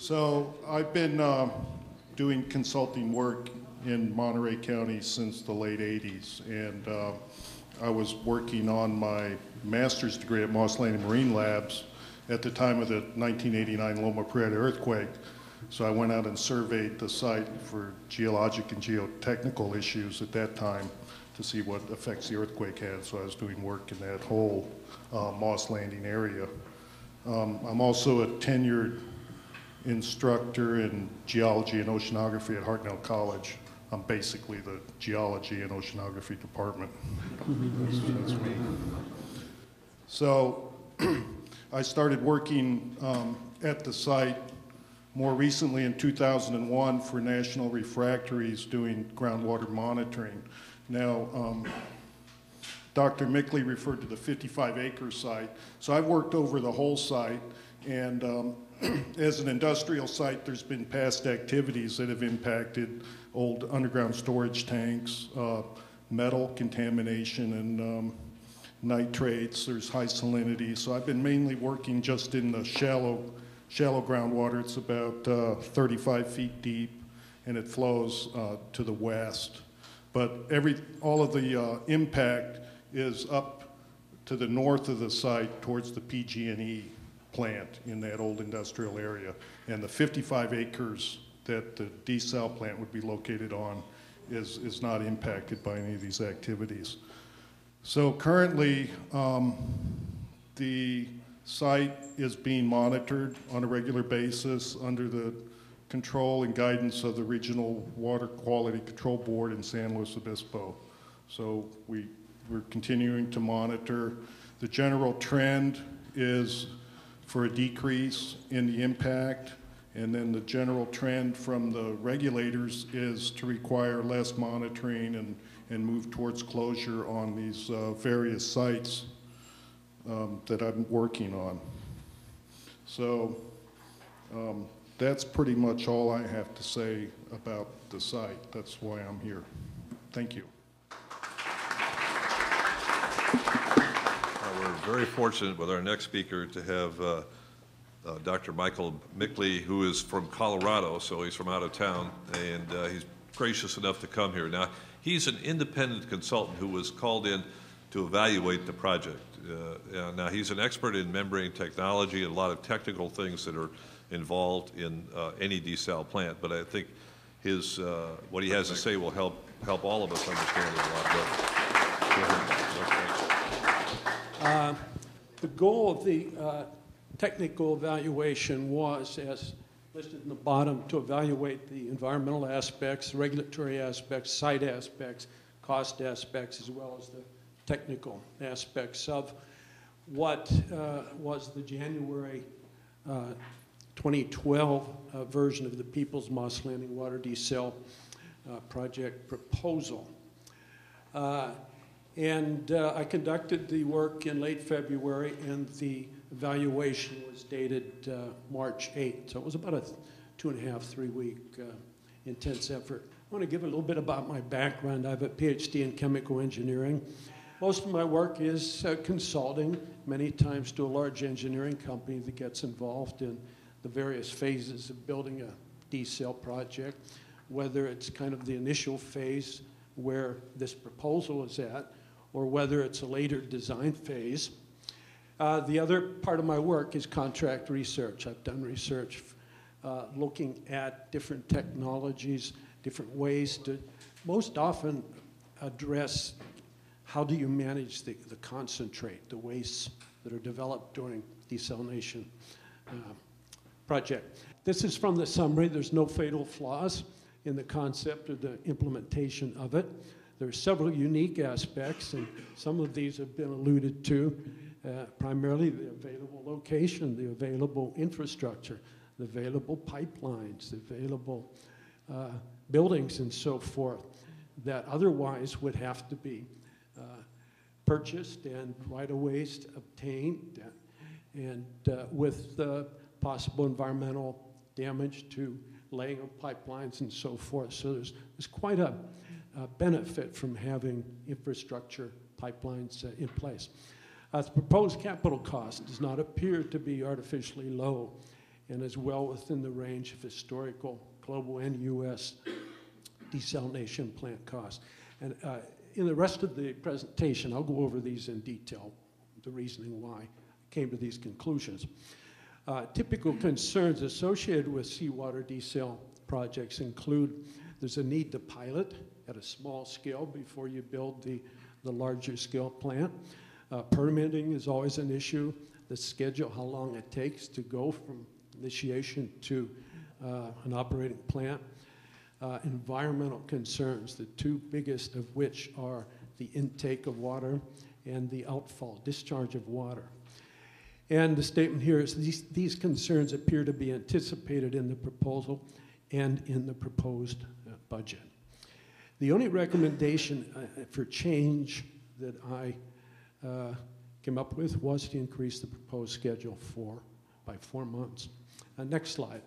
So I've been doing consulting work in Monterey County since the late 80s, and I was working on my master's degree at Moss Landing Marine Labs at the time of the 1989 Loma Prieta earthquake. So I went out and surveyed the site for geologic and geotechnical issues at that time to see what effects the earthquake had. So I was doing work in that whole Moss Landing area. I'm also a tenured instructor in geology and oceanography at Hartnell College. I'm basically the geology and oceanography department. That's me. So I started working at the site more recently in 2001 for National Refractories doing groundwater monitoring. Now, Dr. Mickley referred to the 55-acre site. So I've worked over the whole site, and as an industrial site, there's been past activities that have impacted old underground storage tanks, metal contamination, and nitrates. There's high salinity. So I've been mainly working just in the shallow groundwater. It's about 35 feet deep, and it flows to the west. But all of the impact is up to the north of the site towards the PG&E plant in that old industrial area. And the 55 acres that the desal plant would be located on is not impacted by any of these activities. So currently, the site is being monitored on a regular basis under the control and guidance of the Regional Water Quality Control Board in San Luis Obispo. So we're continuing to monitor. The general trend is for a decrease in the impact, and then the general trend from the regulators is to require less monitoring and move towards closure on these various sites that I'm working on. So that's pretty much all I have to say about the site. That's why I'm here. Thank you. We're very fortunate with our next speaker to have Dr. Michael Mickley, who is from Colorado, so he's from out of town, and he's gracious enough to come here. Now, he's an independent consultant who was called in to evaluate the project. Now, he's an expert in membrane technology and a lot of technical things that are involved in any desal plant, but I think his what he has to say will help all of us understand it a lot better. The goal of the technical evaluation was, as listed in the bottom, to evaluate the environmental aspects, regulatory aspects, site aspects, cost aspects, as well as the technical aspects of what was the January 2012 version of the Peoples Moss Landing Water Desal project proposal. And I conducted the work in late February, and the evaluation was dated March 8th. So it was about a 2.5, 3 week intense effort. I want to give a little bit about my background. I have a PhD in chemical engineering. Most of my work is consulting, many times to a large engineering company that gets involved in the various phases of building a desal project, whether it's kind of the initial phase where this proposal is at, or whether it's a later design phase. The other part of my work is contract research. I've done research looking at different technologies, different ways to most often address how do you manage the concentrate, the wastes that are developed during desalination project. This is from the summary. There's no fatal flaws in the concept or the implementation of it. There are several unique aspects, and some of these have been alluded to, primarily the available location, the available infrastructure, the available pipelines, the available buildings and so forth that otherwise would have to be purchased and right-of-ways obtained, and with possible environmental damage to laying of pipelines and so forth. So there's quite a benefit from having infrastructure pipelines in place. The proposed capital cost does not appear to be artificially low, and is well within the range of historical global and U.S. desalination plant costs. And in the rest of the presentation, I'll go over these in detail, the reasoning why I came to these conclusions. Typical concerns associated with seawater desal projects include there's a need to pilot at a small scale before you build the larger scale plant. Permitting is always an issue. The schedule, how long it takes to go from initiation to an operating plant. Environmental concerns, the two biggest of which are the intake of water and the outfall, discharge of water. And the statement here is these concerns appear to be anticipated in the proposal and in the proposed budget. The only recommendation for change that I came up with was to increase the proposed schedule by 4 months. Next slide.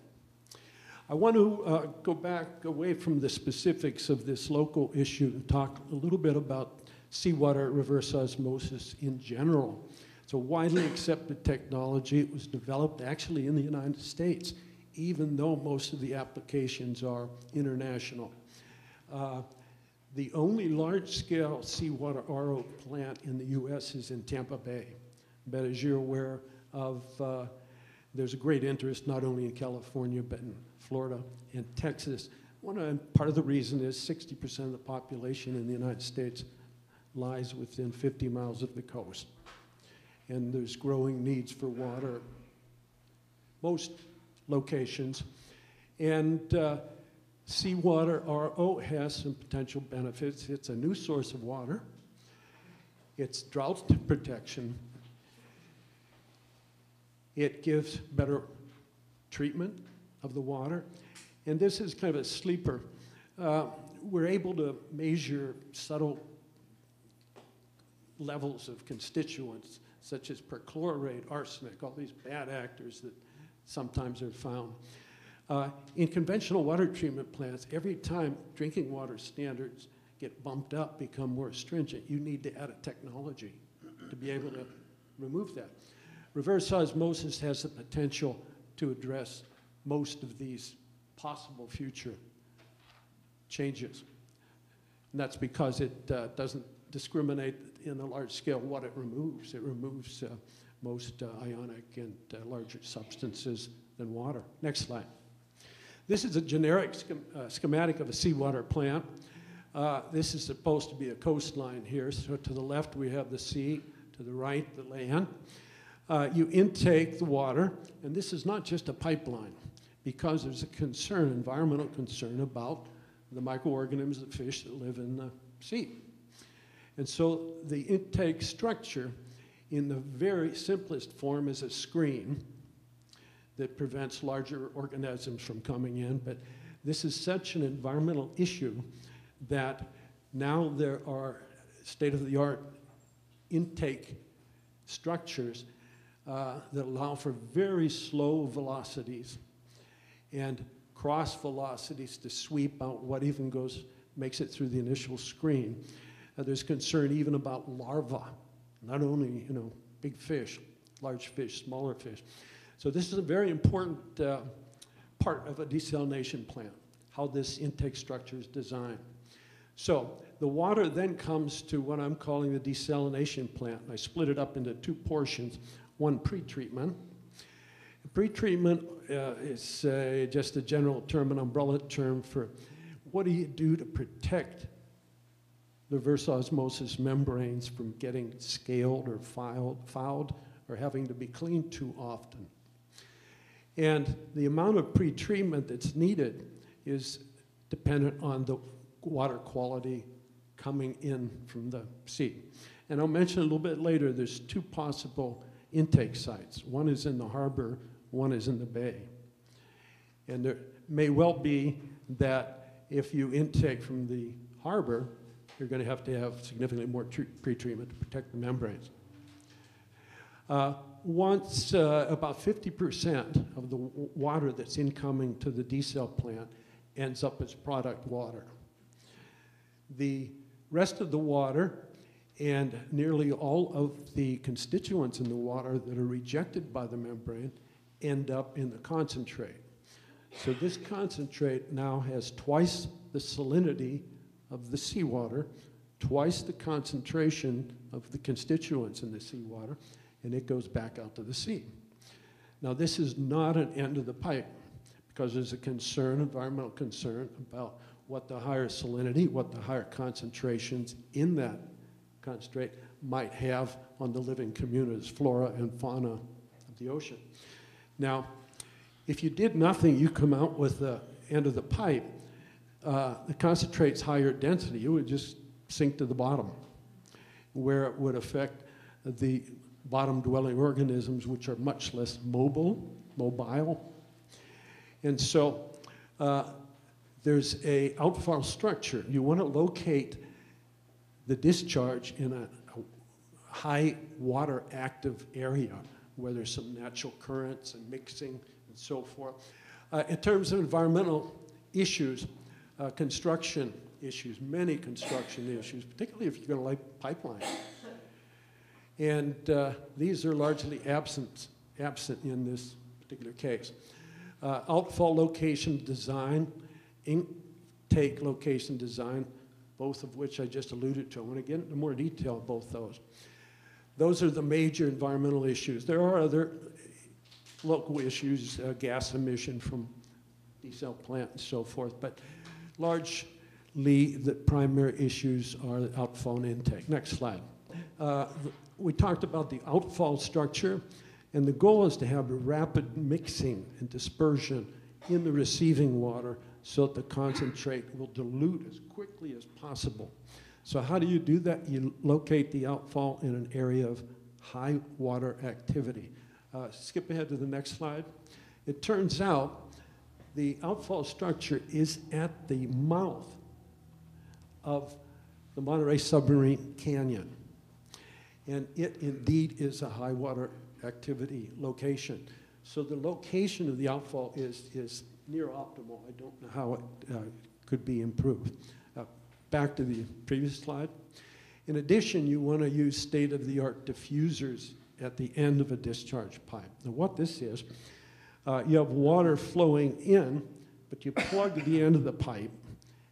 I want to go back away from the specifics of this local issue and talk a little bit about seawater reverse osmosis in general. It's a widely accepted technology. It was developed actually in the United States, even though most of the applications are international. The only large-scale seawater RO plant in the U.S. is in Tampa Bay. But as you're aware of, there's a great interest not only in California, but in Florida and Texas. Part of the reason is 60% of the population in the United States lies within 50 miles of the coast. And there's growing needs for water, most locations. And seawater RO has some potential benefits. It's a new source of water. It's drought protection. It gives better treatment of the water. And this is kind of a sleeper. We're able to measure subtle levels of constituents, such as perchlorate, arsenic, all these bad actors that sometimes are found. In conventional water treatment plants, every time drinking water standards get bumped up, become more stringent, you need to add a technology to be able to remove that. Reverse osmosis has the potential to address most of these possible future changes. And that's because it doesn't discriminate in a large scale what it removes. It removes most ionic and larger substances than water. Next slide. This is a generic schematic of a seawater plant. This is supposed to be a coastline here. So to the left we have the sea, to the right the land. You intake the water, and this is not just a pipeline, because there's a concern, environmental concern about the microorganisms, the fish that live in the sea. And so the intake structure in the very simplest form is a screen that prevents larger organisms from coming in. But this is such an environmental issue that now there are state-of-the-art intake structures that allow for very slow velocities and cross velocities to sweep out what even makes it through the initial screen. There's concern even about larvae, not only big fish, large fish, smaller fish. So this is a very important part of a desalination plant, how this intake structure is designed. So the water then comes to what I'm calling the desalination plant. I split it up into two portions. One, pretreatment. Pretreatment is just a general term, an umbrella term for what do you do to protect the reverse osmosis membranes from getting scaled or fouled or having to be cleaned too often. And the amount of pretreatment that's needed is dependent on the water quality coming in from the sea. And I'll mention a little bit later, there's two possible intake sites. One is in the harbor, one is in the bay. And there may well be that if you intake from the harbor, you're going to have significantly more pretreatment to protect the membranes. Once about 50% of the water that's incoming to the desal plant ends up as product water. The rest of the water and nearly all of the constituents in the water that are rejected by the membrane end up in the concentrate. So this concentrate now has twice the salinity of the seawater, twice the concentration of the constituents in the seawater, and it goes back out to the sea. Now, this is not an end of the pipe, because there's a concern, environmental concern, about what the higher salinity, what the higher concentrations in that concentrate might have on the living communities, flora and fauna of the ocean. Now, if you did nothing, you come out with the end of the pipe, the concentrate's higher density, it would just sink to the bottom, where it would affect the bottom-dwelling organisms, which are much less mobile. And so there's a outfall structure. You want to locate the discharge in a high water active area where there's some natural currents and mixing and so forth. In terms of environmental issues, construction issues, many construction issues, particularly if you're going to lay pipelines. And these are largely absent in this particular case. Outfall location design, intake location design, both of which I just alluded to. I want to get into more detail of both those. Those are the major environmental issues. There are other local issues, gas emission from desal plant and so forth, but largely the primary issues are outfall and intake. Next slide. We talked about the outfall structure, and the goal is to have a rapid mixing and dispersion in the receiving water so that the concentrate will dilute as quickly as possible. So how do you do that? You locate the outfall in an area of high water activity. Skip ahead to the next slide. It turns out the outfall structure is at the mouth of the Monterey Submarine Canyon. And it indeed is a high water activity location. So the location of the outfall is near optimal. I don't know how it could be improved. Back to the previous slide. In addition, you want to use state-of-the-art diffusers at the end of a discharge pipe. Now what this is, you have water flowing in, but you plug the end of the pipe,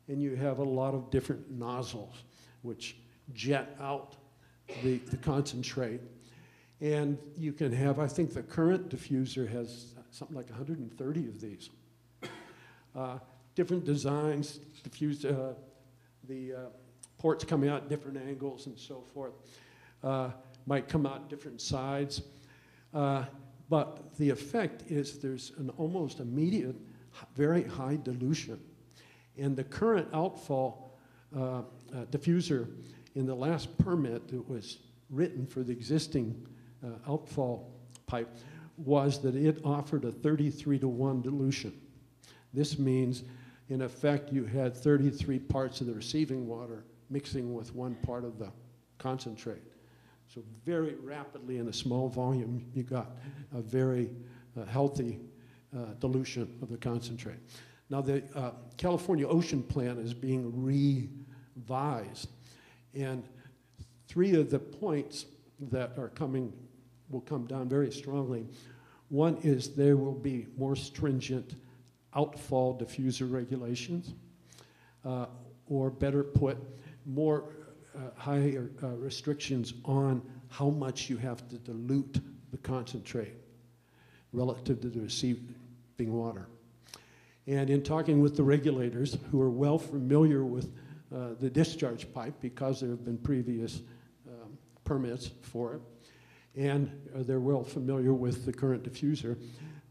and you have a lot of different nozzles which jet out the concentrate. And you can have, I think the current diffuser has something like 130 of these. Different designs, the ports coming out at different angles and so forth, might come out different sides. But the effect is there's an almost immediate, very high dilution. And the current outfall diffuser in the last permit that was written for the existing outfall pipe was that it offered a 33-to-1 dilution. This means, in effect, you had 33 parts of the receiving water mixing with 1 part of the concentrate. So very rapidly in a small volume, you got a very healthy dilution of the concentrate. Now the California Ocean Plan is being revised, and 3 of the points that are will come down very strongly. One is there will be more stringent outfall diffuser regulations, or better put, more higher restrictions on how much you have to dilute the concentrate relative to the receiving water. And in talking with the regulators, who are well familiar with the discharge pipe because there have been previous permits for it, and they're well familiar with the current diffuser,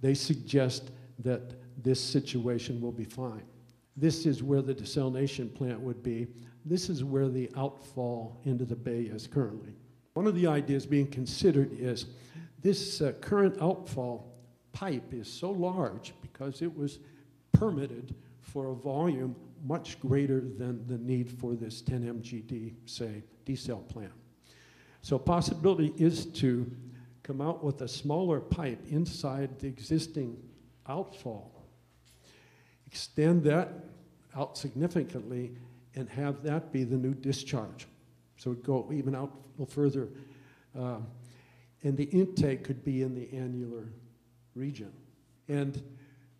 they suggest that this situation will be fine. This is where the desalination plant would be. This is where the outfall into the bay is currently. One of the ideas being considered is this current outfall pipe is so large because it was permitted for a volume much greater than the need for this 10 MGD, say, desal plant. So possibility is to come out with a smaller pipe inside the existing outfall, extend that out significantly, and have that be the new discharge. So it go even out a little further. And the intake could be in the annular region. And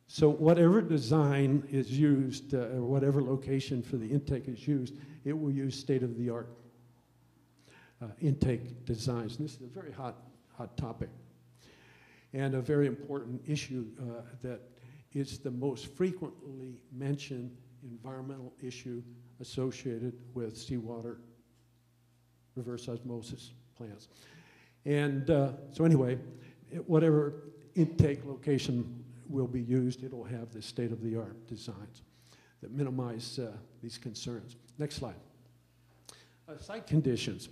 so whatever design is used, or whatever location for the intake is used, it will use state-of-the-art intake designs. And this is a very hot topic and a very important issue that is the most frequently mentioned environmental issue associated with seawater reverse osmosis plants. And so anyway, whatever intake location will be used, it'll have the state-of-the-art designs that minimize these concerns. Next slide. Site conditions.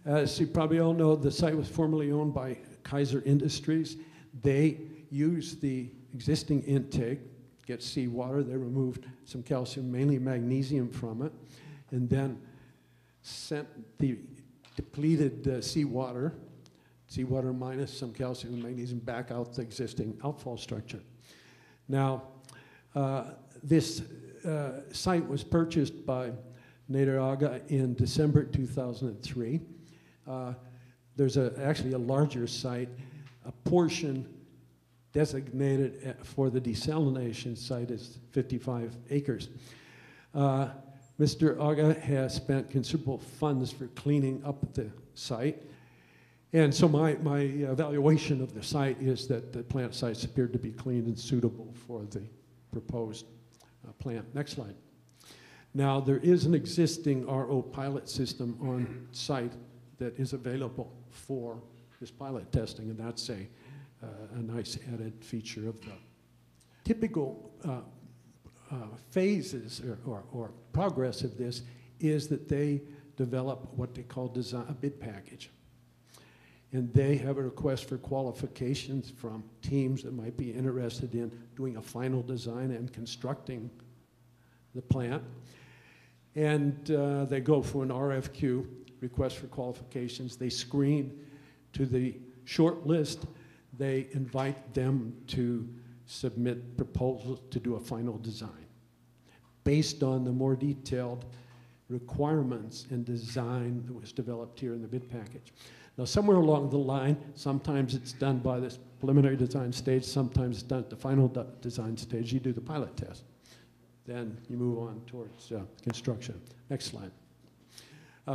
As you probably all know, the site was formerly owned by Kaiser Industries. They used the existing intake, get seawater. They removed some calcium, mainly magnesium from it, and then sent the depleted seawater minus some calcium and magnesium back out the existing outfall structure. Now, this site was purchased by Nader Aga in December 2003. There's actually a larger site, a portion designated for the desalination site is 55 acres. Mr. Aga has spent considerable funds for cleaning up the site. And so my evaluation of the site is that the plant sites appeared to be clean and suitable for the proposed plant. Next slide. Now, there is an existing RO pilot system on site that is available for this pilot testing, and that's a nice added feature of the typical phases or progress of this is that they develop what they call a bid package. And they have a request for qualifications from teams that might be interested in doing a final design and constructing the plant. And they go for an RFQ, request for qualifications. They screen to the short list. They invite them to submit proposals to do a final design based on the more detailed requirements and design that was developed here in the bid package. Now, somewhere along the line, sometimes it's done by this preliminary design stage, sometimes it's done at the final design stage. You do the pilot test. Then you move on towards construction. Next slide.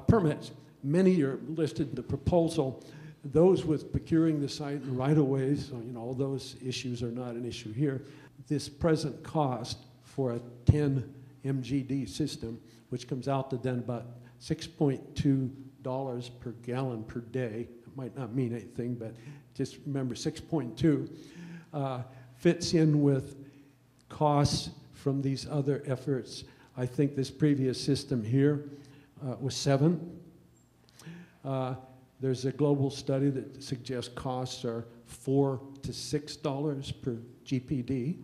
Permits. Many are listed in the proposal. Those with procuring the site and right-of-ways, so, all those issues are not an issue here. This present cost for a 10 MGD system, which comes out to then about $6.2 per gallon per day. It might not mean anything, but just remember 6.2 fits in with costs from these other efforts. I think this previous system here was 7. There's a global study that suggests costs are $4 to $6 per GPD.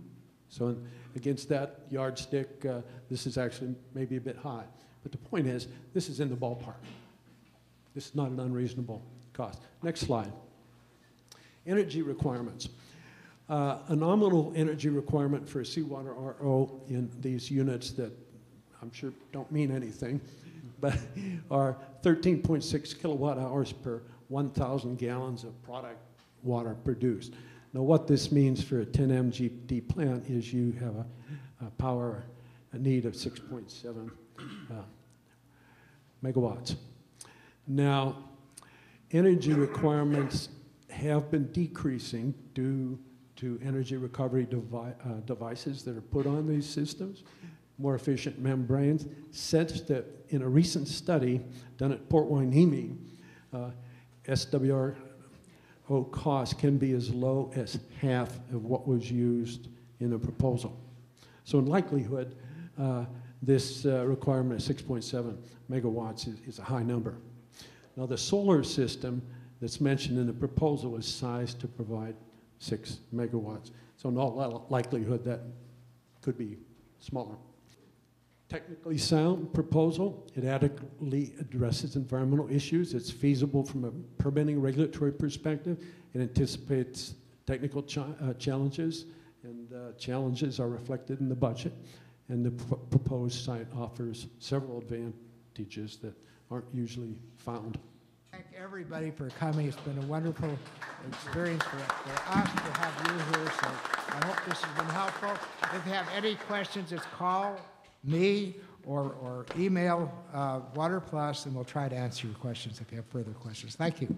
So against that yardstick, this is actually maybe a bit high. But the point is, this is in the ballpark. This is not an unreasonable cost. Next slide. Energy requirements. A nominal energy requirement for a seawater RO in these units that I'm sure don't mean anything, but are 13.6 kilowatt hours per 1,000 gallons of product water produced. Now, what this means for a 10 MGD plant is you have a power need of 6.7 megawatts. Now, energy requirements have been decreasing due to energy recovery devices that are put on these systems, more efficient membranes, such that in a recent study done at Port Hueneme, SWRO costs can be as low as half of what was used in the proposal. So in likelihood, this requirement of 6.7 megawatts is a high number. Now, the solar system that's mentioned in the proposal is sized to provide 6 megawatts. So in all likelihood, that could be smaller. Technically sound proposal. It adequately addresses environmental issues. It's feasible from a permitting regulatory perspective. It anticipates technical challenges, and challenges are reflected in the budget. And the proposed site offers several advantages that aren't usually found. Thank everybody for coming. It's been a wonderful experience for us to have you here this has been helpful. If you have any questions, just call me or email Water Plus, and we'll try to answer your questions if you have further questions. Thank you.